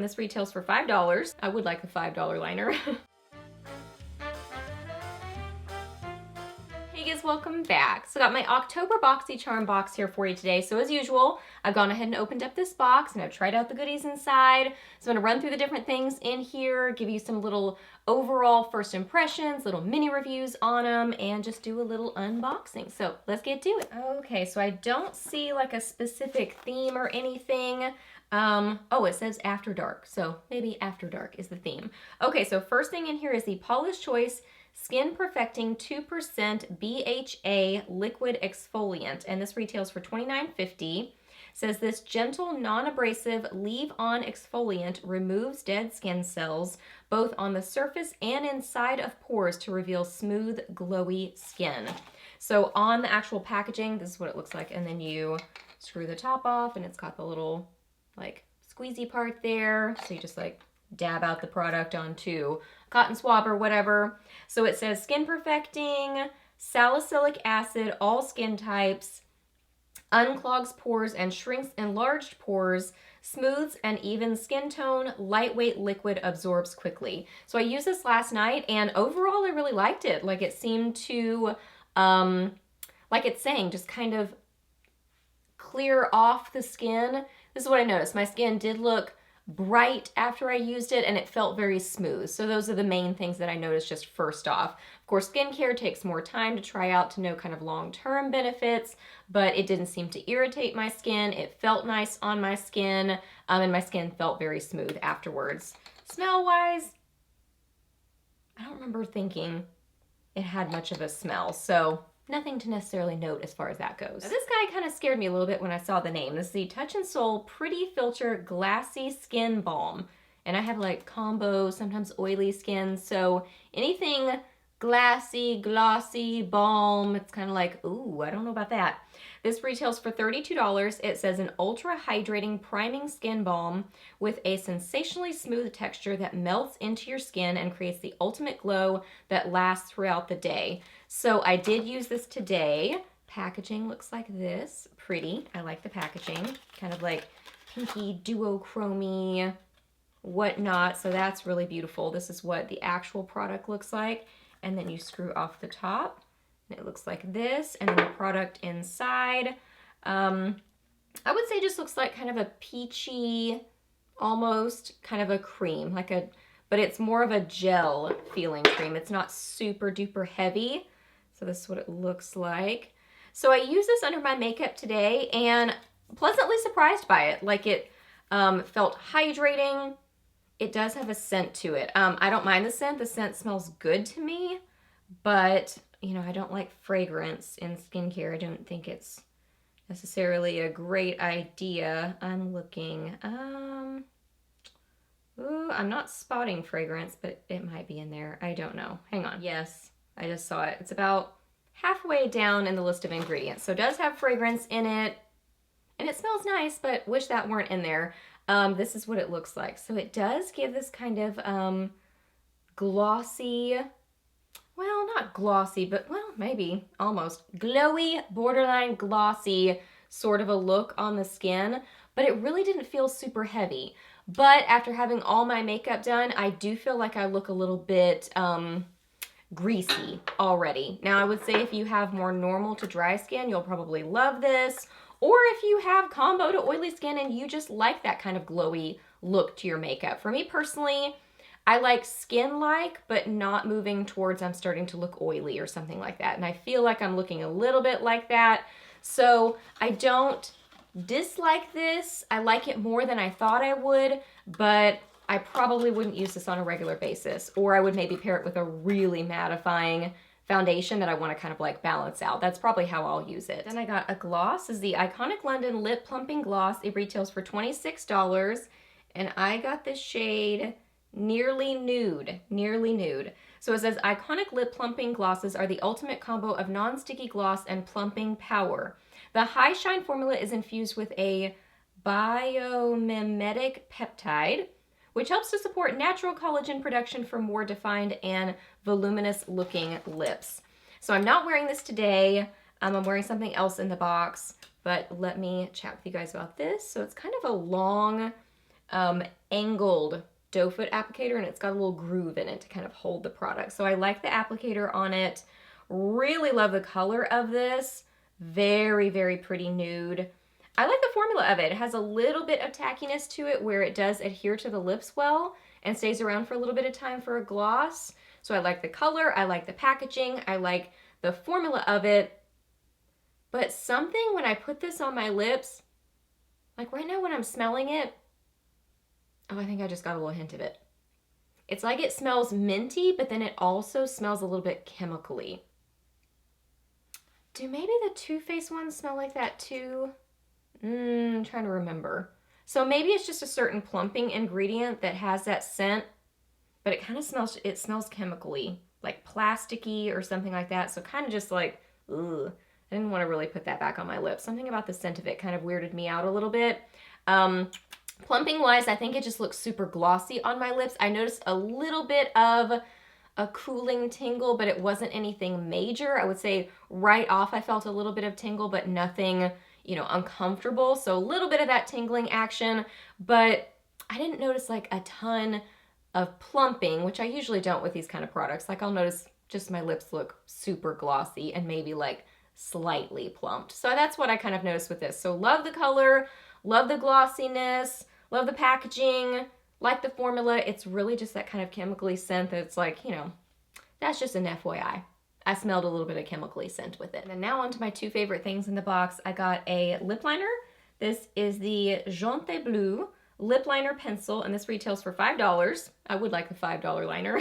and this retails for $5. I would like a $5 liner. Hey guys, welcome back. So I got my October Boxycharm box here for you today. So as usual, I've gone ahead and opened up this box and I've tried out the goodies inside. So I'm gonna run through the different things in here, give you some little overall first impressions, little mini reviews on them, and just do a little unboxing. So let's get to it. Okay, so I don't see like a specific theme or anything. Oh, it says After Dark, so maybe After Dark is the theme. Okay, so first thing in here is the Paula's Choice Skin Perfecting 2% BHA Liquid Exfoliant, and this retails for $29.50. Says this gentle, non-abrasive, leave-on exfoliant removes dead skin cells, both on the surface and inside of pores to reveal smooth, glowy skin. So on the actual packaging, this is what it looks like, and then you screw the top off, and it's got the little, like, squeezy part there, so you just, like, dab out the product onto cotton swab or whatever. So it says skin perfecting, salicylic acid, all skin types, unclogs pores and shrinks enlarged pores, smooths and even skin tone, lightweight liquid, absorbs quickly. So I used this last night and overall I really liked it. Like it seemed to, like it's saying, just kind of clear off the skin. This is what I noticed. My skin did look bright after I used it and it felt very smooth. So those are the main things that I noticed just first off. Of course, skincare takes more time to try out to know kind of long-term benefits, but it didn't seem to irritate my skin. It felt nice on my skin, and my skin felt very smooth afterwards. Smell-wise, I don't remember thinking it had much of a smell, so nothing to necessarily note as far as that goes. Now, this guy kind of scared me a little bit when I saw the name. This is the Touch and Soul Pretty Filter Glassy Skin Balm. And I have like combo, sometimes oily skin, so anything glassy, glossy, balm, it's kind of like, ooh, I don't know about that. This retails for $32. It says an ultra hydrating priming skin balm with a sensationally smooth texture that melts into your skin and creates the ultimate glow that lasts throughout the day. So I did use this today. Packaging looks like this. Pretty. I like the packaging. Kind of like pinky duochrome-y, whatnot. So that's really beautiful. This is what the actual product looks like. And then you screw off the top. And it looks like this. And then the product inside. I would say just looks like kind of a peachy, almost kind of a cream. But it's more of a gel feeling cream. It's not super duper heavy. So this is what it looks like. So I used this under my makeup today and pleasantly surprised by it. Like it felt hydrating. It does have a scent to it. I don't mind the scent. The scent smells good to me, but you know, I don't like fragrance in skincare. I don't think it's necessarily a great idea. I'm looking, ooh, I'm not spotting fragrance, but it might be in there. I don't know. Hang on. Yes. I just saw it. It's about halfway down in the list of ingredients. So it does have fragrance in it, and it smells nice, but wish that weren't in there. This is what it looks like. So it does give this kind of glossy, well, not glossy, but well, maybe almost glowy, borderline glossy sort of a look on the skin, but it really didn't feel super heavy. But after having all my makeup done, I do feel like I look a little bit greasy already. Now I would say if you have more normal to dry skin, you'll probably love this. Or if you have combo to oily skin and you just like that kind of glowy look to your makeup. For me personally, I like skin-like, but not moving towards I'm starting to look oily or something like that. And I feel like I'm looking a little bit like that. So I don't dislike this. I like it more than I thought I would, but I probably wouldn't use this on a regular basis, or I would maybe pair it with a really mattifying foundation that I want to kind of like balance out. That's probably how I'll use it. Then I got a gloss. This is the Iconic London Lip Plumping Gloss. It retails for $26, and I got the shade Nearly Nude. Nearly Nude. So it says Iconic Lip Plumping Glosses are the ultimate combo of non-sticky gloss and plumping power. The High Shine formula is infused with a biomimetic peptide, which helps to support natural collagen production for more defined and voluminous looking lips. So I'm not wearing this today. I'm wearing something else in the box, but let me chat with you guys about this. So it's kind of a long angled doe foot applicator, and it's got a little groove in it to kind of hold the product. So I like the applicator on it. Really love the color of this. Very, very pretty nude. I like the formula of it. It has a little bit of tackiness to it where it does adhere to the lips well and stays around for a little bit of time for a gloss. So I like the color, I like the packaging, I like the formula of it. But something when I put this on my lips, like right now when I'm smelling it, oh, I think I just got a little hint of it. It's like it smells minty, but then it also smells a little bit chemically. Do maybe the Too Faced ones smell like that too? I'm trying to remember. So maybe it's just a certain plumping ingredient that has that scent, but it kind of smells, it smells chemically, like plasticky or something like that. So kind of just like, ugh. I didn't want to really put that back on my lips. Something about the scent of it kind of weirded me out a little bit. Plumping wise, I think it just looks super glossy on my lips. I noticed a little bit of a cooling tingle, but it wasn't anything major. I would say right off I felt a little bit of tingle, but nothing, you know, uncomfortable. So a little bit of that tingling action, but I didn't notice like a ton of plumping, which I usually don't with these kind of products. Like I'll notice just my lips look super glossy and maybe like slightly plumped. So that's what I kind of noticed with this. So love the color, love the glossiness, love the packaging, like the formula. It's really just that kind of chemically scent that's like, you know, that's just an FYI. I smelled a little bit of chemically scent with it. And now on to my two favorite things in the box. I got a lip liner. This is the Jaunty Bleu lip liner pencil, and this retails for $5. I would like the $5 liner.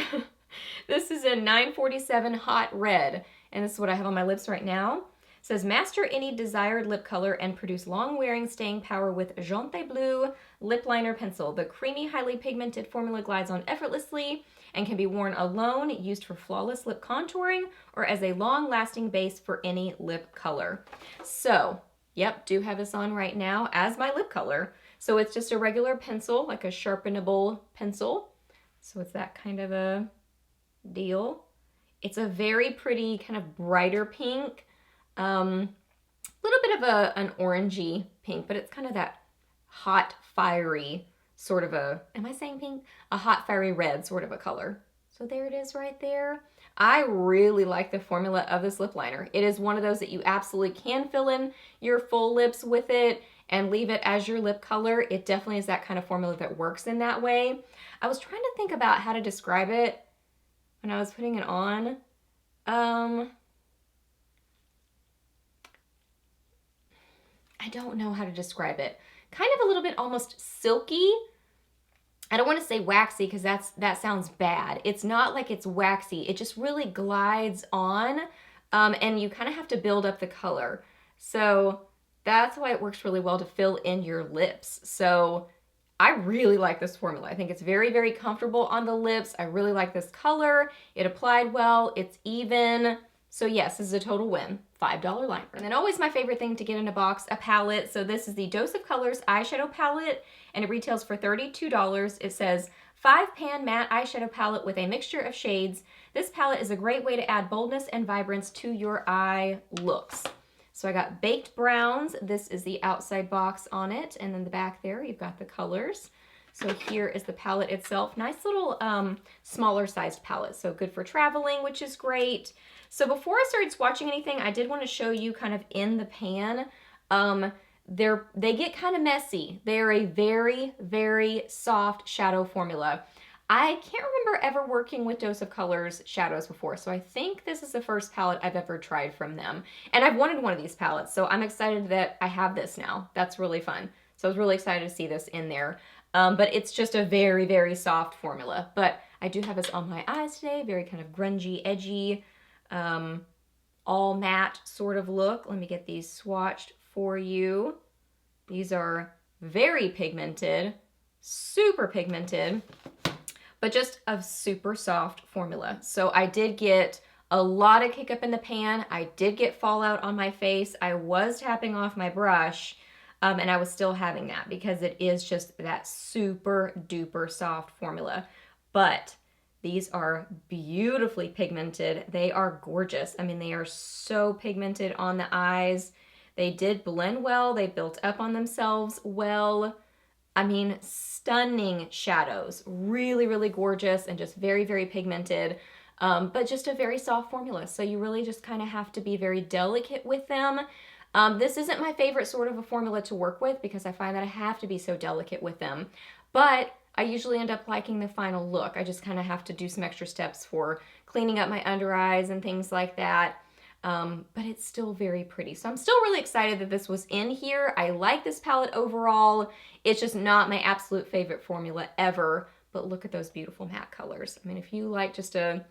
This is a 947 Hot Red, and this is what I have on my lips right now. It says, master any desired lip color and produce long-wearing staying power with Jaunty Bleu lip liner pencil. The creamy, highly pigmented formula glides on effortlessly and can be worn alone, used for flawless lip contouring, or as a long-lasting base for any lip color. So, yep, do have this on right now as my lip color. So it's just a regular pencil, like a sharpenable pencil. So it's that kind of a deal. It's a very pretty kind of brighter pink. Little bit of an orangey pink, but it's kind of that hot, fiery sort of a, am I saying pink? A hot, fiery red sort of a color. So there it is right there. I really like the formula of this lip liner. It is one of those that you absolutely can fill in your full lips with it and leave it as your lip color. It definitely is that kind of formula that works in that way. I was trying to think about how to describe it when I was putting it on. I don't know how to describe it. Kind of a little bit almost silky. I don't want to say waxy because that sounds bad. It's not like it's waxy. It just really glides on, and you kind of have to build up the color. So that's why it works really well to fill in your lips. So I really like this formula. I think it's very, very comfortable on the lips. I really like this color. It applied well. It's even. So yes, this is a total win. $5 liner. And then always my favorite thing to get in a box, a palette. So this is the Dose of Colors eyeshadow palette, and it retails for $32. It says 5-pan matte eyeshadow palette with a mixture of shades. This palette is a great way to add boldness and vibrance to your eye looks. So I got Baked Browns. This is the outside box on it, and then the back there you've got the colors. So here is the palette itself. Nice little smaller sized palette, so good for traveling, which is great. So before I started swatching anything, I did want to show you kind of in the pan. They get kind of messy. They're a very, very soft shadow formula. I can't remember ever working with Dose of Colors shadows before, so I think this is the first palette I've ever tried from them. And I've wanted one of these palettes, so I'm excited that I have this now. That's really fun. So I was really excited to see this in there. But it's just a very, very soft formula. But I do have this on my eyes today, very kind of grungy, edgy, all matte sort of look. Let me get these swatched for you. These are very pigmented, super pigmented, but just a super soft formula. So I did get a lot of kick up in the pan. I did get fallout on my face. I was tapping off my brush, and I was still having that because it is just that super duper soft formula. But these are beautifully pigmented. They are gorgeous. I mean, they are so pigmented on the eyes. They did blend well. They built up on themselves well. I mean, stunning shadows. Really, really gorgeous and just very, very pigmented. But just a very soft formula. So you really just kind of have to be very delicate with them. This isn't my favorite sort of a formula to work with because I find that I have to be so delicate with them. But I usually end up liking the final look. I just kind of have to do some extra steps for cleaning up my under eyes and things like that. But it's still very pretty. So I'm still really excited that this was in here. I like this palette overall. It's just not my absolute favorite formula ever. But look at those beautiful matte colors. I mean, if you like just a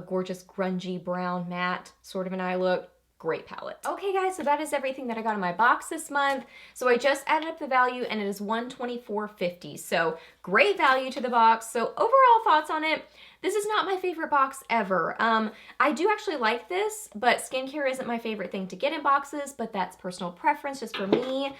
gorgeous grungy brown matte sort of an eye look, great palette. Okay guys, so that is everything that I got in my box this month. So I just added up the value and it is $124.50. So great value to the box. So overall thoughts on it, this is not my favorite box ever. I do actually like this, but skincare isn't my favorite thing to get in boxes, but that's personal preference just for me.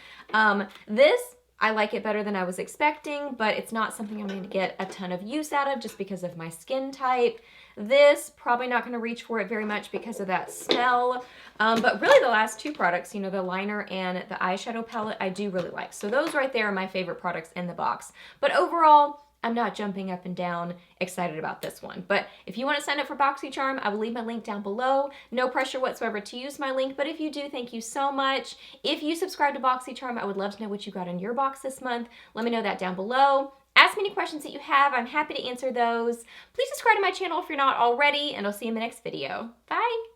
This, I like it better than I was expecting, but it's not something I'm going to get a ton of use out of just because of my skin type. This, probably not going to reach for it very much because of that smell. But really the last two products, you know, the liner and the eyeshadow palette, I do really like. So those right there are my favorite products in the box. But overall, I'm not jumping up and down excited about this one. But if you want to sign up for Boxycharm, I will leave my link down below. No pressure whatsoever to use my link, but if you do, thank you so much. If you subscribe to Boxycharm, I would love to know what you got in your box this month. Let me know that down below. Ask me any questions that you have. I'm happy to answer those. Please subscribe to my channel if you're not already, and I'll see you in the next video. Bye!